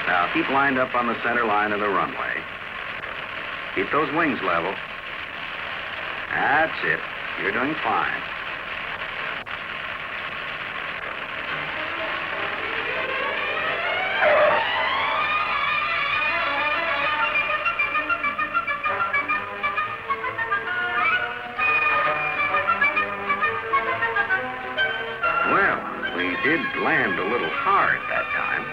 Now, keep lined up on the center line of the runway. Keep those wings level. That's it. You're doing fine. Well, we did land a little hard that time.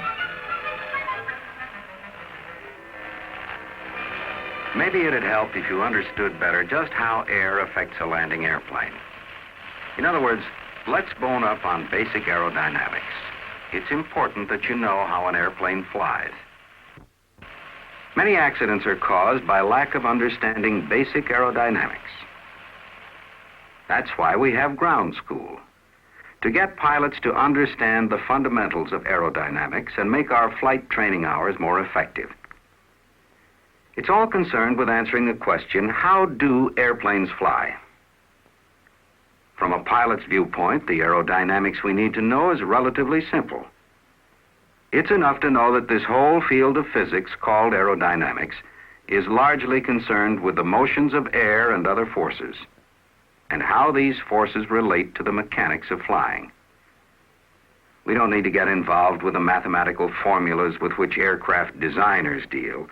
Maybe it'd help if you understood better just how air affects a landing airplane. In other words, let's bone up on basic aerodynamics. It's important that you know how an airplane flies. Many accidents are caused by lack of understanding basic aerodynamics. That's why we have ground school, to get pilots to understand the fundamentals of aerodynamics and make our flight training hours more effective. It's all concerned with answering the question, how do airplanes fly? From a pilot's viewpoint, the aerodynamics we need to know is relatively simple. It's enough to know that this whole field of physics called aerodynamics is largely concerned with the motions of air and other forces, and how these forces relate to the mechanics of flying. We don't need to get involved with the mathematical formulas with which aircraft designers deal.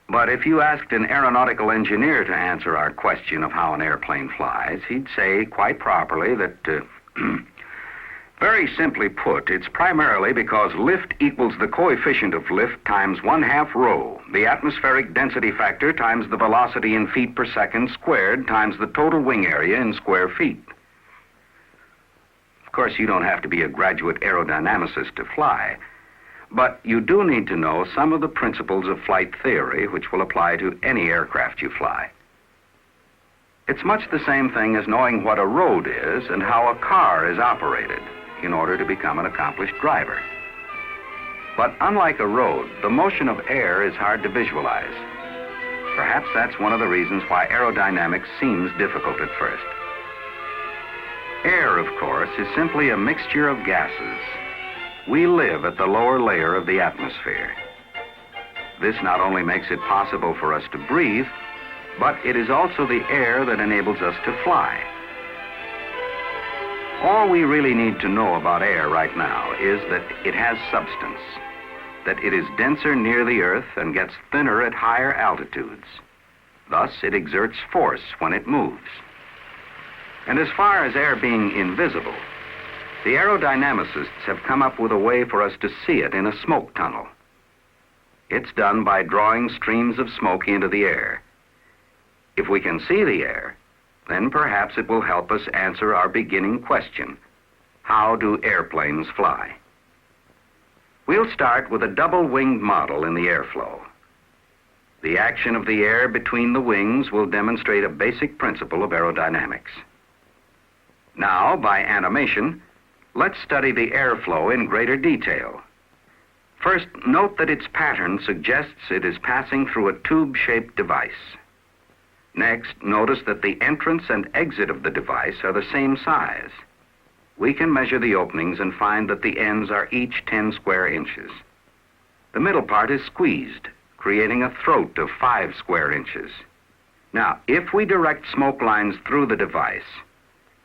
But if you asked an aeronautical engineer to answer our question of how an airplane flies, he'd say quite properly that, very simply put, it's primarily because lift equals the coefficient of lift times 1/2 rho, the atmospheric density factor times the velocity in feet per second squared times the total wing area in square feet. Of course, you don't have to be a graduate aerodynamicist to fly. But you do need to know some of the principles of flight theory which will apply to any aircraft you fly. It's much the same thing as knowing what a road is and how a car is operated in order to become an accomplished driver. But unlike a road, the motion of air is hard to visualize. Perhaps that's one of the reasons why aerodynamics seems difficult at first. Air, of course, is simply a mixture of gases. We live at the lower layer of the atmosphere. This not only makes it possible for us to breathe, but it is also the air that enables us to fly. All we really need to know about air right now is that it has substance, that it is denser near the Earth and gets thinner at higher altitudes. Thus, it exerts force when it moves. And as far as air being invisible, the aerodynamicists have come up with a way for us to see it in a smoke tunnel. It's done by drawing streams of smoke into the air. If we can see the air, then perhaps it will help us answer our beginning question: how do airplanes fly? We'll start with a double-winged model in the airflow. The action of the air between the wings will demonstrate a basic principle of aerodynamics. Now, by animation, let's study the airflow in greater detail. First, note that its pattern suggests it is passing through a tube-shaped device. Next, notice that the entrance and exit of the device are the same size. We can measure the openings and find that the ends are each 10 square inches. The middle part is squeezed, creating a throat of 5 square inches. Now, if we direct smoke lines through the device,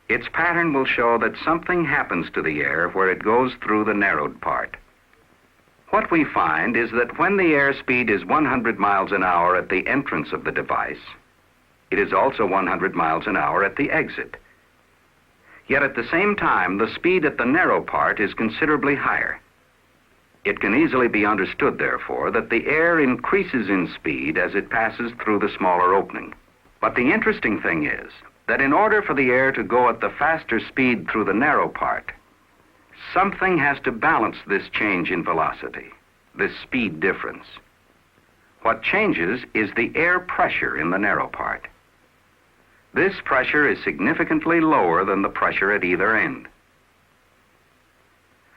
its pattern will show that something happens to the air where it goes through the narrowed part. What we find is that when the airspeed is 100 miles an hour at the entrance of the device, it is also 100 miles an hour at the exit. Yet at the same time, the speed at the narrow part is considerably higher. It can easily be understood, therefore, that the air increases in speed as it passes through the smaller opening. But the interesting thing is that in order for the air to go at the faster speed through the narrow part, something has to balance this change in velocity, this speed difference. What changes is the air pressure in the narrow part. This pressure is significantly lower than the pressure at either end.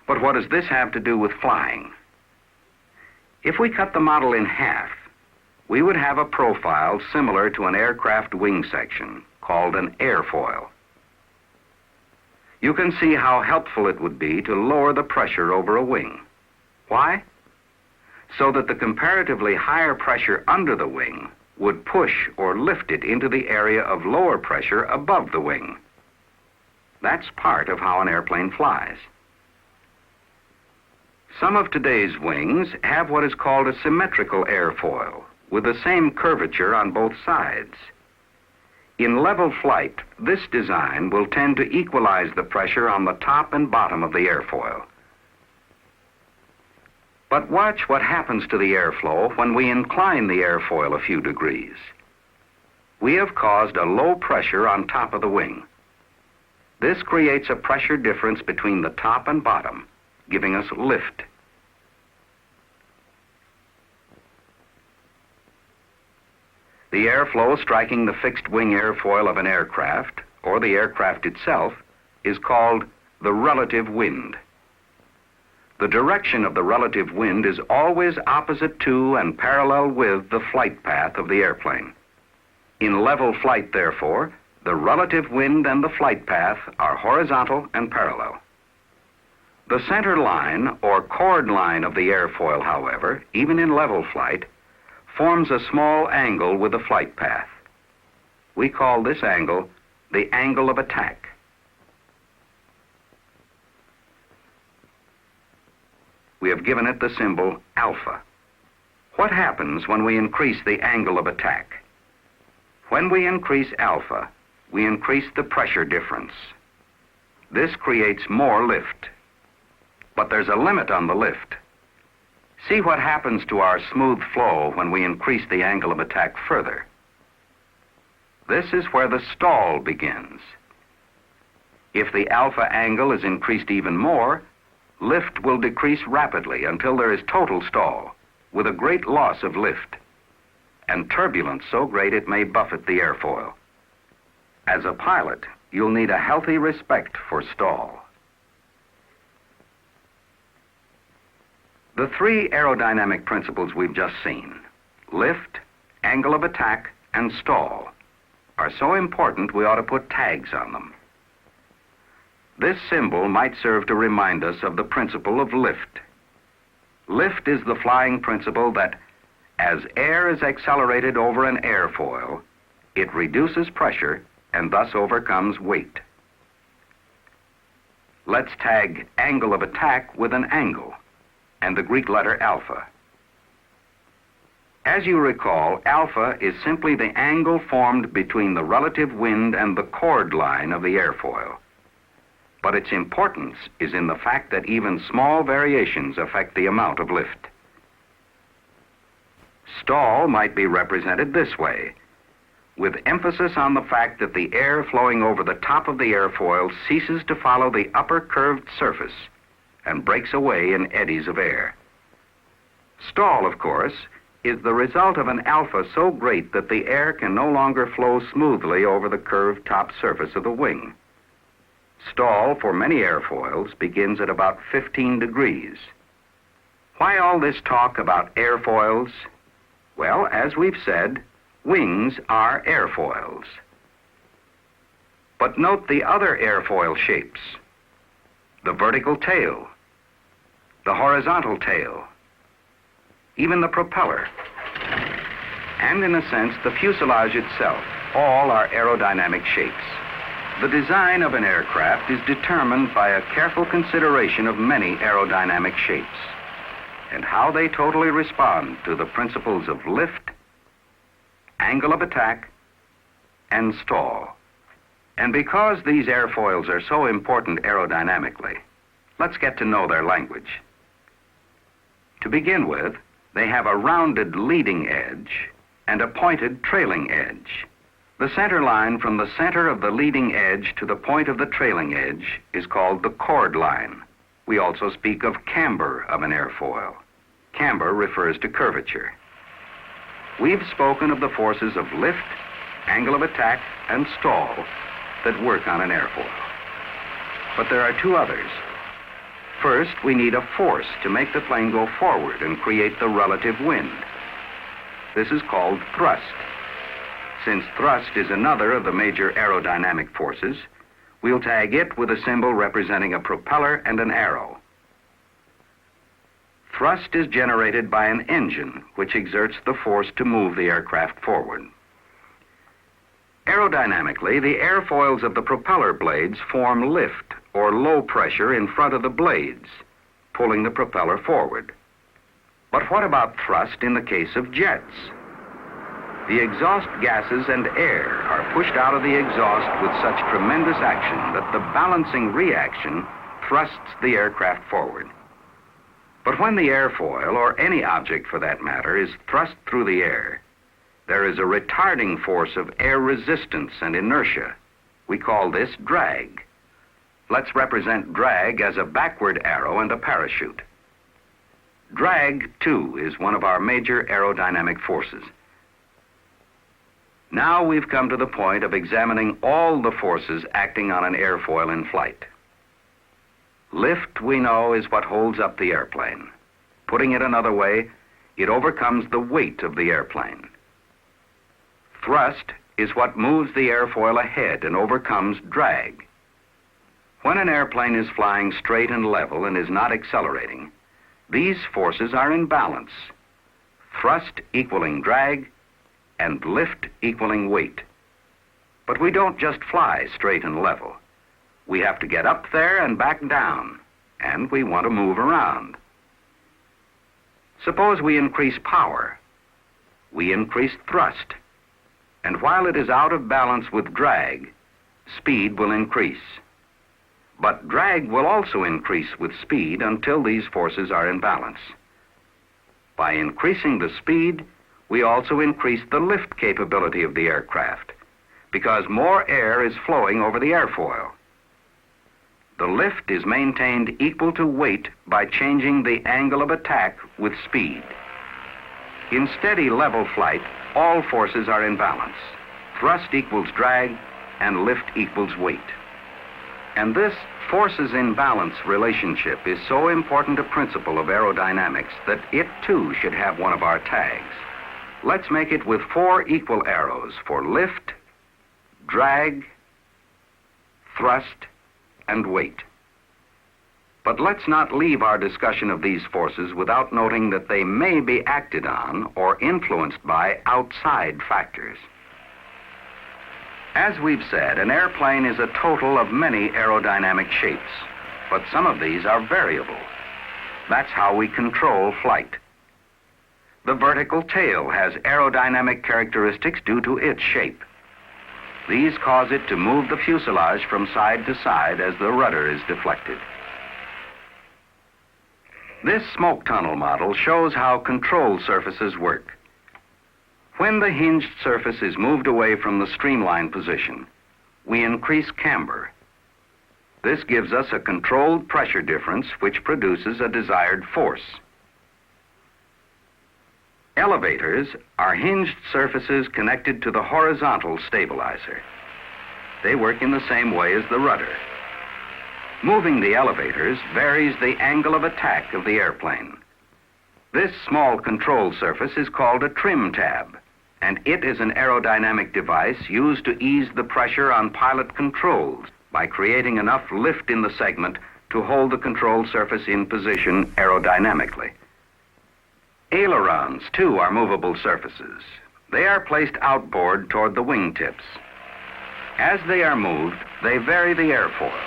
But what does this have to do with flying? If we cut the model in half, we would have a profile similar to an aircraft wing section called an airfoil. You can see how helpful it would be to lower the pressure over a wing. Why? so that the comparatively higher pressure under the wing would push or lift it into the area of lower pressure above the wing. That's part of how an airplane flies. Some of today's wings have what is called a symmetrical airfoil, with the same curvature on both sides. In level flight, this design will tend to equalize the pressure on the top and bottom of the airfoil. But watch what happens to the airflow when we incline the airfoil a few degrees. We have caused a low pressure on top of the wing. This creates a pressure difference between the top and bottom, giving us lift. The airflow striking the fixed wing airfoil of an aircraft, or the aircraft itself, is called the relative wind. The direction of the relative wind is always opposite to and parallel with the flight path of the airplane. In level flight, therefore, the relative wind and the flight path are horizontal and parallel. The center line, or chord line of the airfoil, however, even in level flight, forms a small angle with the flight path. We call this angle the angle of attack. We have given it the symbol alpha. What happens when we increase the angle of attack? When we increase alpha, we increase the pressure difference. This creates more lift. But there's a limit on the lift. See what happens to our smooth flow when we increase the angle of attack further. This is where the stall begins. If the alpha angle is increased even more, lift will decrease rapidly until there is total stall, with a great loss of lift, and turbulence so great it may buffet the airfoil. As a pilot, you'll need a healthy respect for stall. The three aerodynamic principles we've just seen, lift, angle of attack, and stall, are so important we ought to put tags on them. This symbol might serve to remind us of the principle of lift. Lift is the flying principle that, as air is accelerated over an airfoil, it reduces pressure and thus overcomes weight. Let's tag angle of attack with an angle and the Greek letter alpha. As you recall, alpha is simply the angle formed between the relative wind and the chord line of the airfoil. But its importance is in the fact that even small variations affect the amount of lift. Stall might be represented this way, with emphasis on the fact that the air flowing over the top of the airfoil ceases to follow the upper curved surface and breaks away in eddies of air. Stall, of course, is the result of an alpha so great that the air can no longer flow smoothly over the curved top surface of the wing. Stall for many airfoils begins at about 15 degrees. Why all this talk about airfoils? Well, as we've said, wings are airfoils. But note the other airfoil shapes: the vertical tail, the horizontal tail, even the propeller, and in a sense the fuselage itself. All are aerodynamic shapes. The design of an aircraft is determined by a careful consideration of many aerodynamic shapes and how they totally respond to the principles of lift, angle of attack, and stall. And because these airfoils are so important aerodynamically, let's get to know their language. To begin with, they have a rounded leading edge and a pointed trailing edge. The center line from the center of the leading edge to the point of the trailing edge is called the chord line. We also speak of camber of an airfoil. Camber refers to curvature. We've spoken of the forces of lift, angle of attack, and stall that work on an airfoil. But there are two others. First, we need a force to make the plane go forward and create the relative wind. This is called thrust. Since thrust is another of the major aerodynamic forces, we'll tag it with a symbol representing a propeller and an arrow. Thrust is generated by an engine which exerts the force to move the aircraft forward. Aerodynamically, the airfoils of the propeller blades form lift or low pressure in front of the blades, pulling the propeller forward. But what about thrust in the case of jets? The exhaust gases and air are pushed out of the exhaust with such tremendous action that the balancing reaction thrusts the aircraft forward. But when the airfoil, or any object for that matter, is thrust through the air, there is a retarding force of air resistance and inertia. We call this drag. Let's represent drag as a backward arrow and a parachute. Drag, too, is one of our major aerodynamic forces. Now we've come to the point of examining all the forces acting on an airfoil in flight. Lift, we know, is what holds up the airplane. Putting it another way, it overcomes the weight of the airplane. Thrust is what moves the airfoil ahead and overcomes drag. When an airplane is flying straight and level and is not accelerating, these forces are in balance. Thrust equaling drag and lift equaling weight. But we don't just fly straight and level. We have to get up there and back down, and we want to move around. Suppose we increase power. We increase thrust, and while it is out of balance with drag, speed will increase. But drag will also increase with speed until these forces are in balance. By increasing the speed, we also increase the lift capability of the aircraft, because more air is flowing over the airfoil. The lift is maintained equal to weight by changing the angle of attack with speed. In steady level flight, all forces are in balance. Thrust equals drag, and lift equals weight. And this forces in balance relationship is so important a principle of aerodynamics that it too should have one of our tags. Let's make it with 4 equal arrows for lift, drag, thrust, and weight. But let's not leave our discussion of these forces without noting that they may be acted on or influenced by outside factors. As we've said, an airplane is a total of many aerodynamic shapes, but some of these are variable. That's how we control flight. The vertical tail has aerodynamic characteristics due to its shape. These cause it to move the fuselage from side to side as the rudder is deflected. This smoke tunnel model shows how control surfaces work. When the hinged surface is moved away from the streamline position, we increase camber. This gives us a controlled pressure difference which produces a desired force. Elevators are hinged surfaces connected to the horizontal stabilizer. They work in the same way as the rudder. Moving the elevators varies the angle of attack of the airplane. This small control surface is called a trim tab, and it is an aerodynamic device used to ease the pressure on pilot controls by creating enough lift in the segment to hold the control surface in position aerodynamically. Ailerons, too, are movable surfaces. They are placed outboard toward the wingtips. As they are moved, they vary the airfoil,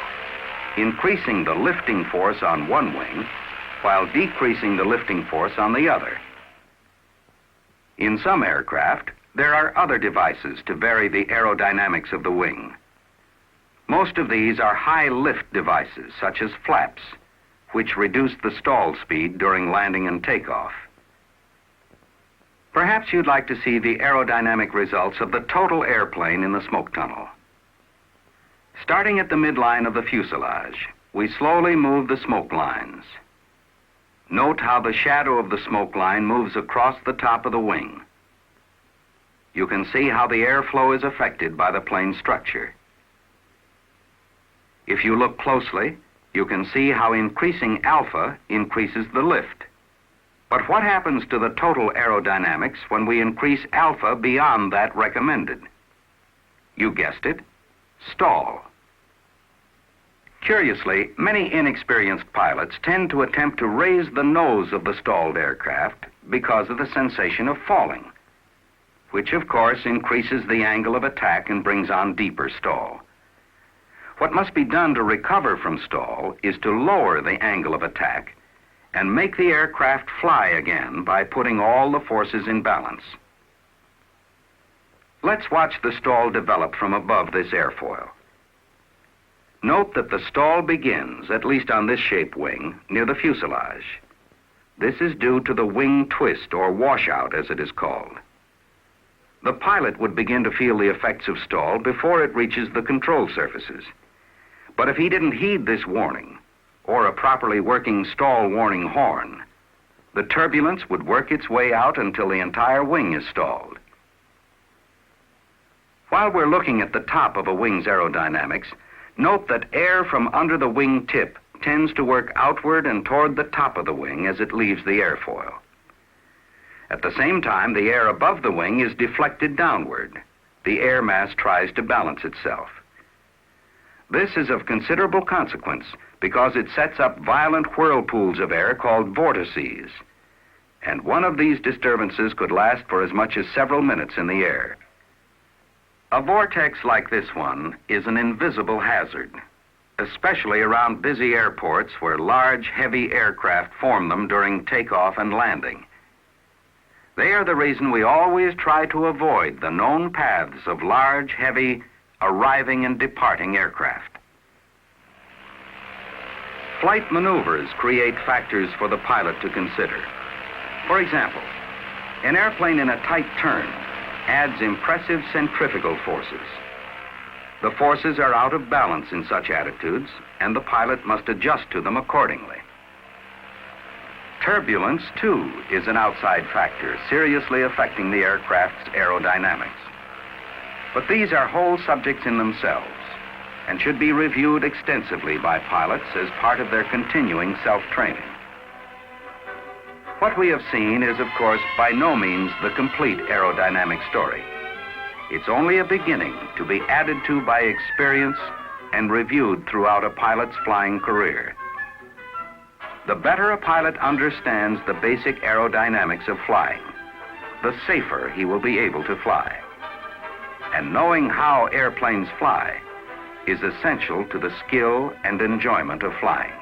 increasing the lifting force on one wing while decreasing the lifting force on the other. In some aircraft, there are other devices to vary the aerodynamics of the wing. Most of these are high lift devices, such as flaps, which reduce the stall speed during landing and takeoff. Perhaps you'd like to see the aerodynamic results of the total airplane in the smoke tunnel. Starting at the midline of the fuselage, we slowly move the smoke lines. Note how the shadow of the smoke line moves across the top of the wing. You can see how the airflow is affected by the plane structure. If you look closely, you can see how increasing alpha increases the lift. But what happens to the total aerodynamics when we increase alpha beyond that recommended? You guessed it, stall. Curiously, many inexperienced pilots tend to attempt to raise the nose of the stalled aircraft because of the sensation of falling, which of course increases the angle of attack and brings on deeper stall. What must be done to recover from stall is to lower the angle of attack and make the aircraft fly again by putting all the forces in balance. Let's watch the stall develop from above this airfoil. Note that the stall begins, at least on this shape wing, near the fuselage. This is due to the wing twist, or washout as it is called. The pilot would begin to feel the effects of stall before it reaches the control surfaces. But if he didn't heed this warning, or a properly working stall warning horn, the turbulence would work its way out until the entire wing is stalled. While we're looking at the top of a wing's aerodynamics, note that air from under the wing tip tends to work outward and toward the top of the wing as it leaves the airfoil. At the same time, the air above the wing is deflected downward. The air mass tries to balance itself. This is of considerable consequence because it sets up violent whirlpools of air called vortices, and one of these disturbances could last for as much as several minutes in the air. A vortex like this one is an invisible hazard, especially around busy airports where large, heavy aircraft form them during takeoff and landing. They are the reason we always try to avoid the known paths of large, heavy, arriving and departing aircraft. Flight maneuvers create factors for the pilot to consider. For example, an airplane in a tight turn adds impressive centrifugal forces. The forces are out of balance in such attitudes, and the pilot must adjust to them accordingly. Turbulence, too, is an outside factor seriously affecting the aircraft's aerodynamics. But these are whole subjects in themselves and should be reviewed extensively by pilots as part of their continuing self-training. What we have seen is, of course, by no means the complete aerodynamic story. It's only a beginning to be added to by experience and reviewed throughout a pilot's flying career. The better a pilot understands the basic aerodynamics of flying, the safer he will be able to fly. And knowing how airplanes fly is essential to the skill and enjoyment of flying.